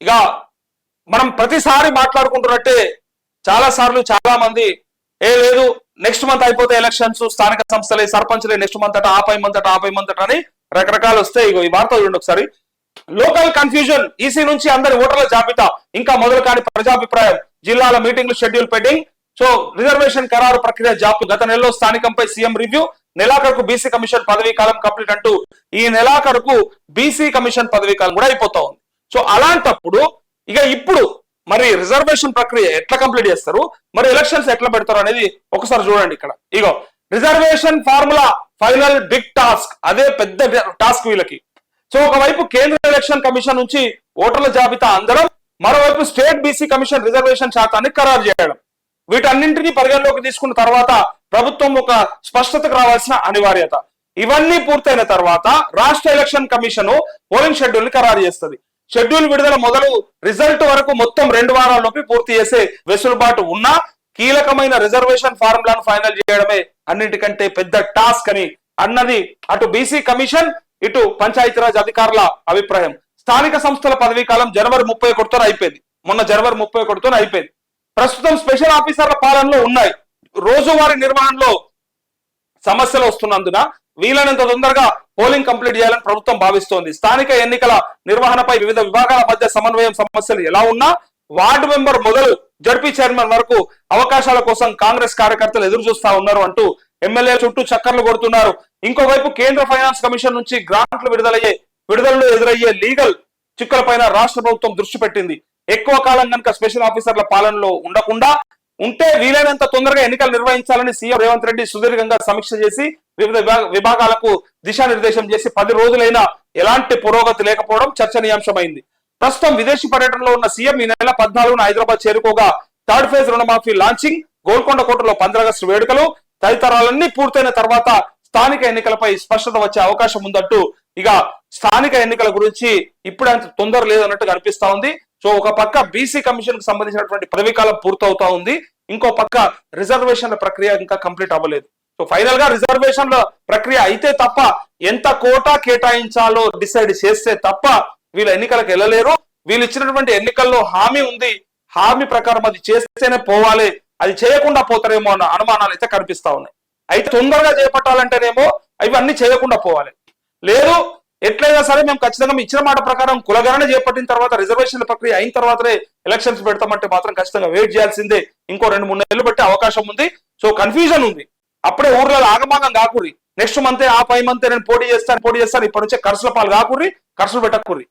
ఇక మనం ప్రతిసారి మాట్లాడుకుంటున్నట్టే చాలా సార్లు చాలా మంది లేదు నెక్స్ట్ మంత్ అయిపోతే ఎలక్షన్స్, స్థానిక సంస్థలే, సర్పంచ్లే, నెక్స్ట్ మంత్ అట, ఆపై మంత్ అని రకరకాలు వస్తాయి. ఇగో ఈ వార్త చూడండి ఒకసారి. లోకల్ కన్ఫ్యూజన్, ఈసీ నుంచి అందరి ఓటర్ల జాబితా ఇంకా మొదలు కాని ప్రజాభిప్రాయం, జిల్లాల మీటింగ్లు షెడ్యూల్ పెండింగ్. సో రిజర్వేషన్ ఖరారు ప్రక్రియ జాప్యం, గత నెలలో స్థానికంపై సీఎం రివ్యూ, నెలాఖరుకు బీసీ కమిషన్ పదవీ కాలం కంప్లీట్ అంటూ ఈ నెలాఖరుకు బీసీ కమిషన్ పదవీ కాలం కూడా అయిపోతా ఉంది. సో అలాంటప్పుడు ఇక ఇప్పుడు మరి రిజర్వేషన్ ప్రక్రియ ఎట్లా కంప్లీట్ చేస్తారు, మరి ఎలక్షన్స్ ఎట్లా పెడతారు అనేది ఒకసారి చూడండి. ఇక్కడ ఇగో reservation formula final big task, అదే పెద్ద టాస్క్ వీళ్ళకి. సో ఒకవైపు కేంద్ర ఎలక్షన్ కమిషన్ నుంచి ఓటర్ల జాబితా అందడం, మరోవైపు స్టేట్ బీసీ కమిషన్ రిజర్వేషన్ శాతాన్ని ఖరారు చేయడం. వీటన్నింటినీ పరిగణలోకి తీసుకున్న తర్వాత ప్రభుత్వం ఒక స్పష్టతకు రావాల్సిన అనివార్యత. ఇవన్నీ పూర్తయిన తర్వాత రాష్ట్ర ఎలక్షన్ కమిషన్ పోలింగ్ షెడ్యూల్ ని ఖరారు చేస్తుంది. షెడ్యూల్ విడుదల మొదలు రిజల్ట్ వరకు మొత్తం 2 వారాల్లోపు పూర్తి చేసే వెసులుబాటు ఉన్నా కీలకమైన రిజర్వేషన్ ఫార్ములాను ఫైనల్ చేయడమే అన్నిటికంటే పెద్ద టాస్క్ అని అన్నది అటు బీసీ కమిషన్, ఇటు పంచాయతీరాజ్ అధికారుల అభిప్రాయం. స్థానిక సంస్థల పదవీ కాలం జనవరి 31తో అయిపోయింది. మొన్న జనవరి 31తో అయిపోయింది. ప్రస్తుతం స్పెషల్ ఆఫీసర్ల పాలనలో ఉన్నాయి. రోజువారీ నిర్వహణలో సమస్యలు వస్తున్నందున వీలైనంత తొందరగా పోలింగ్ కంప్లీట్ చేయాలని ప్రభుత్వం భావిస్తోంది. స్థానిక ఎన్నికల నిర్వహణపై వివిధ విభాగాల మధ్య సమన్వయం సమస్యలు ఎలా ఉన్నా వార్డు మెంబర్ మొదలు జడ్పీ చైర్మన్ వరకు అవకాశాల కోసం కాంగ్రెస్ కార్యకర్తలు ఎదురు చూస్తా ఉన్నారు అంటూ ఎమ్మెల్యే చుట్టూ చక్కర్లు కొడుతున్నారు. ఇంకోవైపు కేంద్ర ఫైనాన్స్ కమిషన్ నుంచి గ్రాంట్లు విడుదలలో ఎదురయ్యే లీగల్ చిక్కులపైన రాష్ట్ర ప్రభుత్వం దృష్టి పెట్టింది. ఎక్కువ కాలం కనుక స్పెషల్ ఆఫీసర్ల పాలనలో ఉండకుండా ఉంటే వీలైనంత తొందరగా ఎన్నికలు నిర్వహించాలని సీఎం రేవంత్ రెడ్డి సుదీర్ఘంగా సమీక్ష చేసి వివిధ విభాగాలకు దిశానిర్దేశం చేసి 10 రోజులైనా ఎలాంటి పురోగతి లేకపోవడం చర్చనీయాంశమైంది. ప్రస్తుతం విదేశీ పర్యటనలో ఉన్న సీఎం ఈ నెల 14న హైదరాబాద్ చేరుకోగా థర్డ్ ఫేజ్ రుణమాఫీ లాంచింగ్, గోల్కొండ కోటలో 15 ఆగస్టు వేడుకలు తదితరాలన్నీ పూర్తయిన తర్వాత స్థానిక ఎన్నికలపై స్పష్టత వచ్చే అవకాశం ఉందంటూ ఇక స్థానిక ఎన్నికల గురించి ఇప్పుడు అంత తొందర లేదన్నట్టుగా అనిపిస్తా ఉంది. సో ఒక పక్క బీసీ కమిషన్ కు సంబంధించినటువంటి పదవీకాలం పూర్తవుతా ఉంది, ఇంకో పక్క రిజర్వేషన్ల ప్రక్రియ ఇంకా కంప్లీట్ అవ్వలేదు. సో ఫైనల్ గా రిజర్వేషన్ల ప్రక్రియ అయితే తప్ప ఎంత కోటా కేటాయించాలో డిసైడ్ చేస్తే తప్ప వీళ్ళు ఎన్నికలకు వెళ్ళలేరు. వీళ్ళు ఇచ్చినటువంటి ఎన్నికల్లో హామీ ఉంది, హామీ ప్రకారం అది చేస్తేనే పోవాలి, అది చేయకుండా పోతారేమో అన్న అనుమానాలు అయితే కనిపిస్తా ఉన్నాయి. అయితే తొందరగా చేపట్టాలంటేనేమో ఇవన్నీ చేయకుండా పోవాలి. లేదు ఎట్లయినా సరే మేము ఖచ్చితంగా ఇచ్చిన మాట ప్రకారం కులగణన చేపట్టిన తర్వాత రిజర్వేషన్ల ప్రక్రియ అయిన తర్వాతనే ఎలక్షన్స్ పెడతామంటే మాత్రం ఖచ్చితంగా వెయిట్ చేయాల్సిందే. ఇంకో 2-3 నెలలు పెట్టే అవకాశం ఉంది. సో కన్ఫ్యూజన్ ఉంది. అప్పుడే ఊర్లలో ఆగమాగం కాకుర్రి, నెక్స్ట్ మంతే ఆ పై మంతే నేను పోటీ చేస్తాను ఇప్పటి నుంచే ఖర్చుల పాలు కాకుర్రి, ఖర్చులు పెట్టకుర్రి.